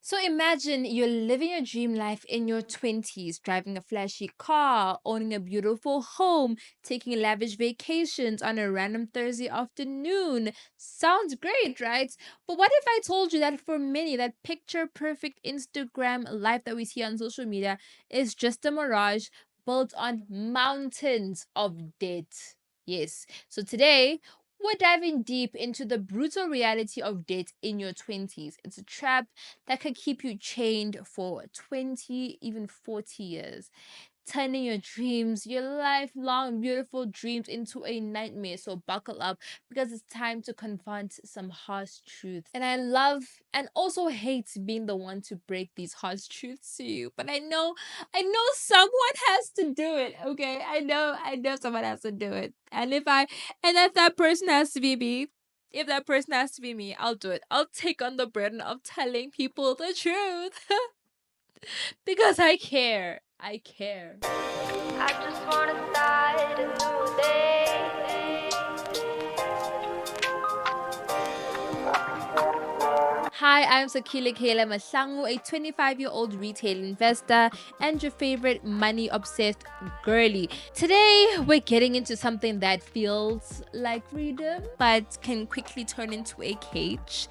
So imagine you're living your dream life in your 20s, driving a flashy car, owning a beautiful home, taking lavish vacations on a random Thursday afternoon. Sounds great, right? But what if I told you that for many, that picture perfect Instagram life that we see on social media is just a mirage built on mountains of debt? Yes. So today, we're diving deep into the brutal reality of debt in your 20s. It's a trap that could keep you chained for 20, even 40 years, turning your dreams, your lifelong beautiful dreams, into a nightmare. So buckle up because it's time to confront some harsh truths. And I love and also hate being the one to break these harsh truths to you. But I know someone has to do it. Okay. I know someone has to do it. And if that person has to be me, if that person has to be me, I'll do it. I'll take on the burden of telling people the truth because I care. I care. I just wanna start a new day. Hi, I'm Sakila Kayla Masangu, a 25-year-old retail investor and your favorite money obsessed girly. Today, we're getting into something that feels like freedom but can quickly turn into a cage.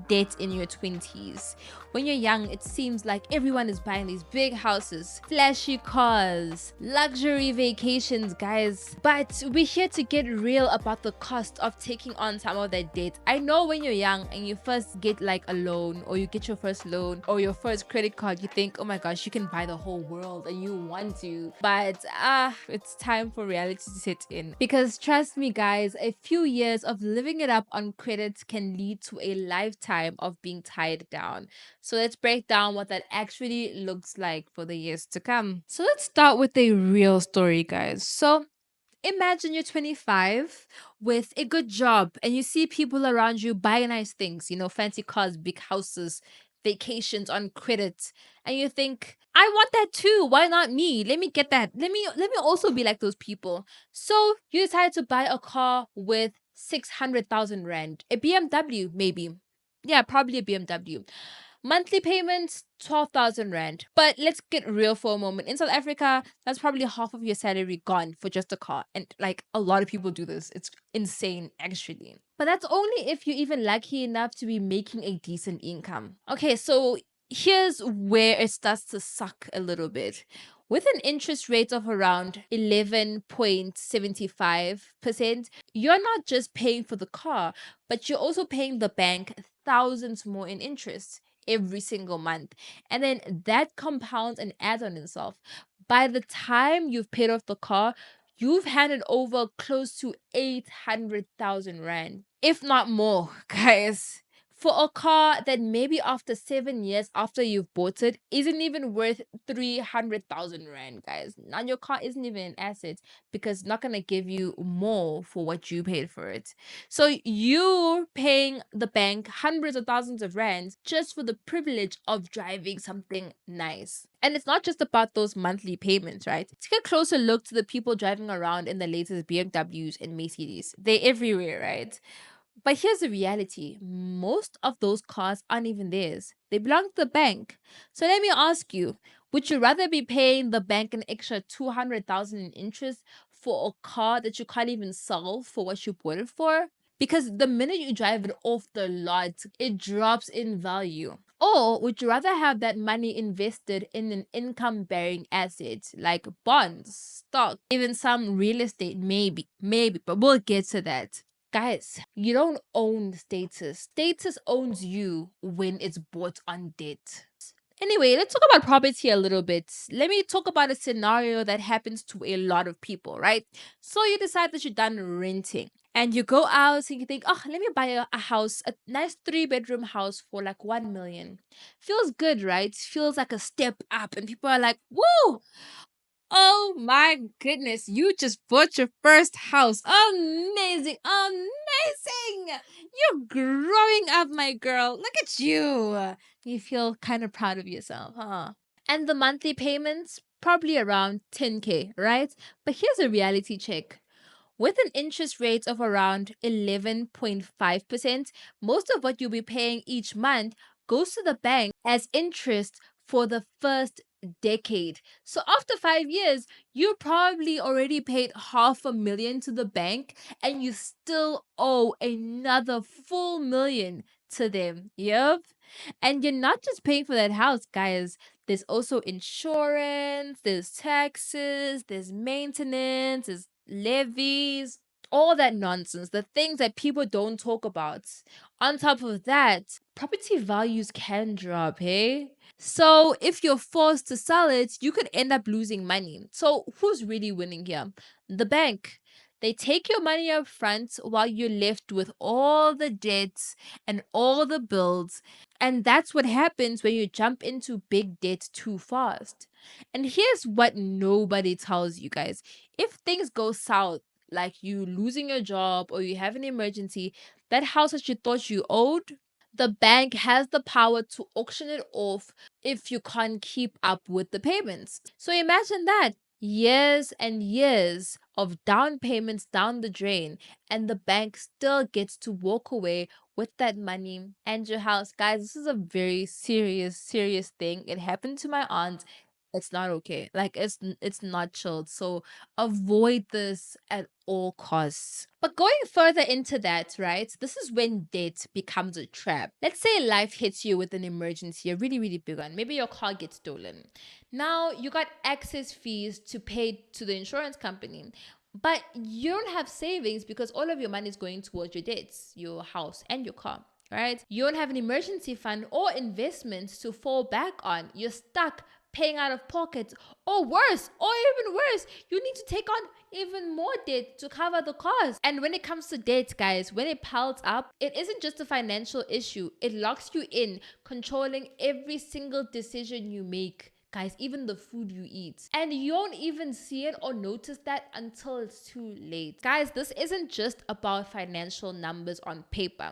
Debt in your 20s. When you're young, it seems like everyone is buying these big houses, flashy cars, luxury vacations, guys. But we're here to get real about the cost of taking on some of that debt. I know when you're young and you first get like a loan, or you get your first loan or your first credit card, you think, oh my gosh, you can buy the whole world and you want to. But it's time for reality to set in. Because trust me, guys, a few years of living it up on credit can lead to a lifetime of being tied down. So let's break down what that actually looks like for the years to come. So let's start with a real story, guys. So imagine you're 25 with a good job and you see people around you buying nice things, fancy cars, big houses, vacations on credit, and you think, I want that too. Why not me? Let me get that. Let me also be like those people. So you decide to buy a car with 600,000 rand, a BMW maybe. Yeah, probably a BMW. Monthly payments, 12,000 rand. But let's get real for a moment. In South Africa, that's probably half of your salary gone for just a car. And like a lot of people do this. It's insane, actually. But that's only if you're even lucky enough to be making a decent income. Okay, so here's where it starts to suck a little bit. With an interest rate of around 11.75%, you're not just paying for the car, but you're also paying the bank thousands more in interest every single month. And then that compounds and adds on itself. By the time you've paid off the car, you've handed over close to 800,000 rand, if not more, guys. For a car that maybe after 7 years after you've bought it isn't even worth 300,000 rand, guys. Now your car isn't even an asset because it's not going to give you more for what you paid for it. So you're paying the bank hundreds of thousands of rands just for the privilege of driving something nice. And it's not just about those monthly payments, right? Take a closer look to the people driving around in the latest BMWs and Mercedes. They're everywhere, right? But here's the reality. Most of those cars aren't even theirs. They belong to the bank. So let me ask you, would you rather be paying the bank an extra 200,000 in interest for a car that you can't even sell for what you bought it for? Because the minute you drive it off the lot, it drops in value. Or would you rather have that money invested in an income bearing asset like bonds, stock, even some real estate? Maybe, but we'll get to that. Guys, you don't own status. Status owns you when it's bought on debt. Anyway, let's talk about property a little bit. Let me talk about a scenario that happens to a lot of people, right? So you decide that you're done renting and you go out and you think, oh, let me buy a house, a nice 3 bedroom house for like 1 million. Feels good, right? Feels like a step up. And people are like, woo, oh my goodness, you just bought your first house. Amazing, amazing. You're growing up, my girl. Look at you. You feel kind of proud of yourself, huh? And the monthly payments, probably around 10K, right? But here's a reality check. With an interest rate of around 11.5%, most of what you'll be paying each month goes to the bank as interest for the first decade. So after 5 years, you probably already paid 500,000 to the bank and you still owe another full million to them. Yep. And you're not just paying for that house, guys. There's also insurance, there's taxes, there's maintenance, there's levies, all that nonsense, the things that people don't talk about. On top of that, property values can drop, hey? So if you're forced to sell it, you could end up losing money. So who's really winning here? The bank. They take your money up front while you're left with all the debts and all the bills. And that's what happens when you jump into big debt too fast. And here's what nobody tells you guys. If things go south, like you losing your job or you have an emergency, that house that you thought you owed, the bank has the power to auction it off if you can't keep up with the payments. So imagine that. Years and years of down payments down the drain, and the bank still gets to walk away with that money and your house. Guys, this is a very serious, serious thing. It happened to my aunt. It's not okay. Like it's not chilled. So avoid this at all costs. But going further into that, right? This is when debt becomes a trap. Let's say life hits you with an emergency, a really, really big one. Maybe your car gets stolen. Now you got excess fees to pay to the insurance company. But you don't have savings because all of your money is going towards your debts, your house, and your car, right? You don't have an emergency fund or investments to fall back on. You're stuck paying out of pocket, or worse, or even worse, you need to take on even more debt to cover the cost. And when it comes to debt, guys, when it piles up, it isn't just a financial issue. It locks you in, controlling every single decision you make. Guys, even the food you eat. And you don't even see it or notice that until it's too late. Guys, this isn't just about financial numbers on paper.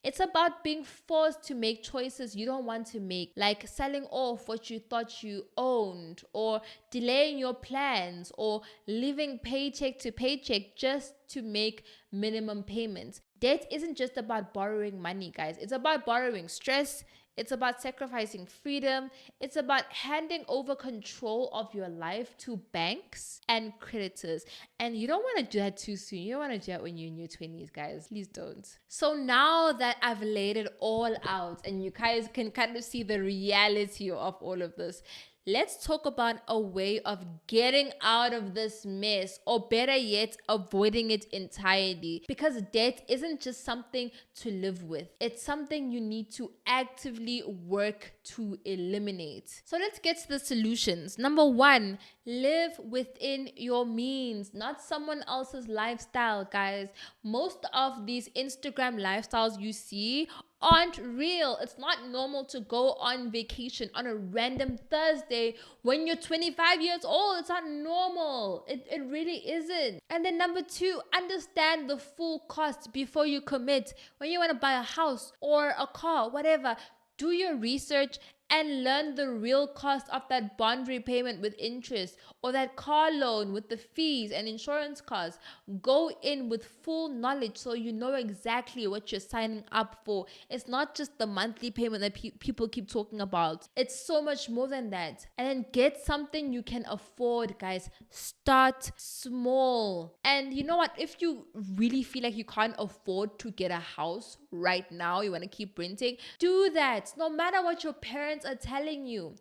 It's about being forced to make choices you don't want to make, like selling off what you thought you owned, or delaying your plans, or living paycheck to paycheck just to make minimum payments. Debt isn't just about borrowing money, guys. It's about borrowing stress. It's about sacrificing freedom. It's about handing over control of your life to banks and creditors. And you don't want to do that too soon. You don't want to do that when you're in your 20s, guys. Please don't. So now that I've laid it all out and you guys can kind of see the reality of all of this, let's talk about a way of getting out of this mess, or better yet, avoiding it entirely. Because debt isn't just something to live with, it's something you need to actively work to eliminate. So let's get to the solutions. Number one, live within your means, not someone else's lifestyle, guys. Most of these Instagram lifestyles you see aren't real. It's not normal to go on vacation on a random Thursday when you're 25 years old. It's not normal. It really isn't. And then number two, understand the full cost before you commit. When you want to buy a house or a car, whatever, do your research and learn the real cost of that bond repayment with interest, or that car loan with the fees and insurance costs. Go in with full knowledge so you know exactly what you're signing up for. It's not just the monthly payment that people keep talking about. It's so much more than that. And then get something you can afford, guys. Start small. And you know what? If you really feel like you can't afford to get a house right now, you want to keep renting, do that. No matter what your parents are telling you.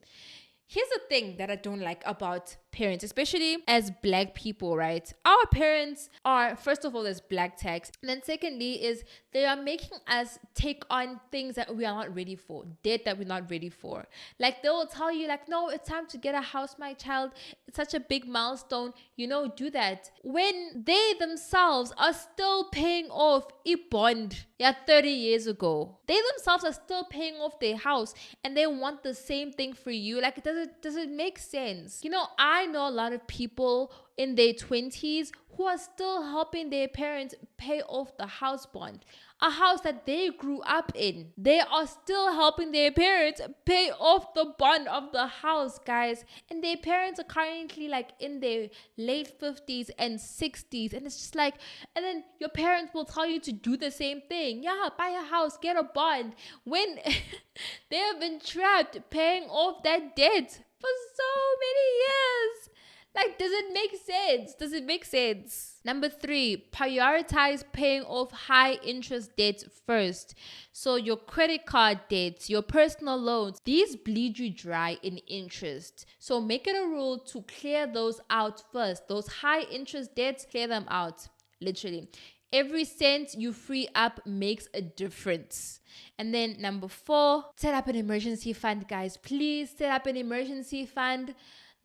Here's the thing that I don't like about parents, especially as Black people, right? Our parents are, first of all, there's Black tax. And then secondly is they are making us take on things that we are not ready for, debt that we're not ready for. Like they will tell you like, no, it's time to get a house, my child. It's such a big milestone. Do that. When they themselves are still paying off a bond, 30 years ago. They themselves are still paying off their house and they want the same thing for you. Like, does it make sense? I I know a lot of people in their 20s who are still helping their parents pay off the house bond, a house that they grew up in. They are still helping their parents pay off the bond of the house, guys. And their parents are currently like in their late 50s and 60s. And it's just like, and then your parents will tell you to do the same thing. Yeah, buy a house, get a bond. When they have been trapped paying off that debt for so many years. Like, does it make sense? Does it make sense? Number 3, prioritize paying off high interest debts first. So your credit card debts, your personal loans, these bleed you dry in interest. So make it a rule to clear those out first. Those high interest debts, clear them out. Literally. Every cent you free up makes a difference. And then number 4, set up an emergency fund, guys. Please set up an emergency fund.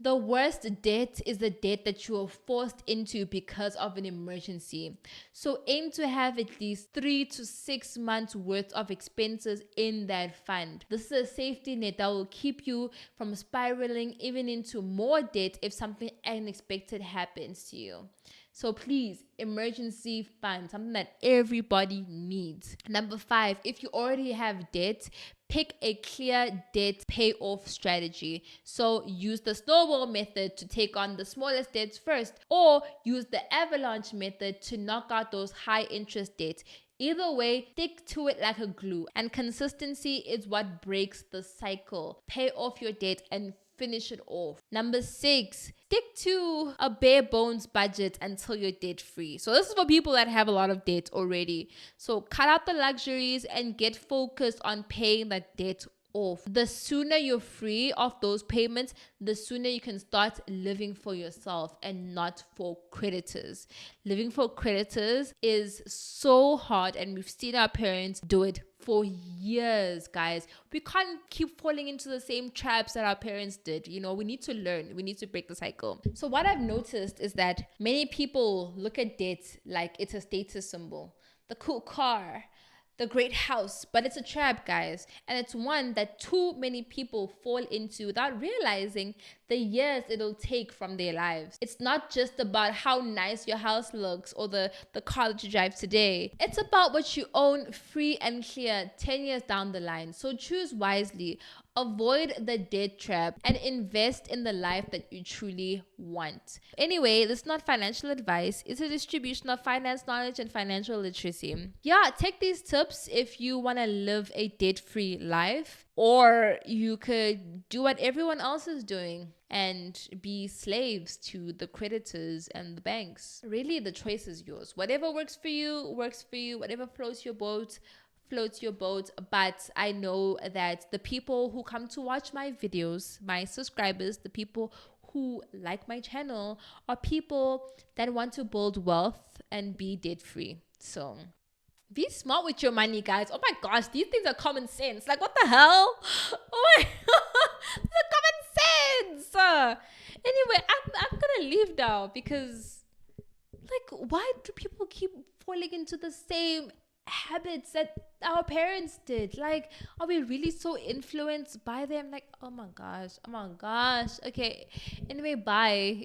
The worst debt is the debt that you are forced into because of an emergency. So aim to have at least 3 to 6 months worth of expenses in that fund. This is a safety net that will keep you from spiraling even into more debt if something unexpected happens to you. So please, emergency fund, something that everybody needs. Number 5, if you already have debt, pick a clear debt payoff strategy. So use the snowball method to take on the smallest debts first, or use the avalanche method to knock out those high interest debts. Either way, stick to it like a glue. And consistency is what breaks the cycle. Pay off your debt and finish it off. Number 6, stick to a bare bones budget until you're debt free. So this is for people that have a lot of debt already. So cut out the luxuries and get focused on paying that debt off. The sooner you're free of those payments, the sooner you can start living for yourself and not for creditors. Living for creditors is so hard, and we've seen our parents do it for years, guys. We can't keep falling into the same traps that our parents did. You know, we need to learn. We need to break the cycle. So what I've noticed is that many people look at debt like it's a status symbol. The cool car, the great house, but it's a trap, guys. And it's one that too many people fall into without realizing the years it'll take from their lives. It's not just about how nice your house looks or the car that you drive today. It's about what you own free and clear 10 years down the line. So choose wisely. Avoid the debt trap and invest in the life that you truly want. Anyway, this is not financial advice. It's a distribution of finance knowledge and financial literacy. Yeah, take these tips if you want to live a debt-free life, or you could do what everyone else is doing and be slaves to the creditors and the banks. Really, the choice is yours. Whatever works for you, works for you. Whatever floats your boat, floats your boat. But I know that the people who come to watch my videos, my subscribers, the people who like my channel, are people that want to build wealth and be debt free. So be smart with your money, guys. Oh my gosh, these things are common sense. Like, what the hell? Oh my these are common sense. Anyway, I'm gonna leave now because, like, why do people keep falling into the same habits that our parents did? Like, are we really so influenced by them? Like, oh my gosh. Okay, anyway, bye.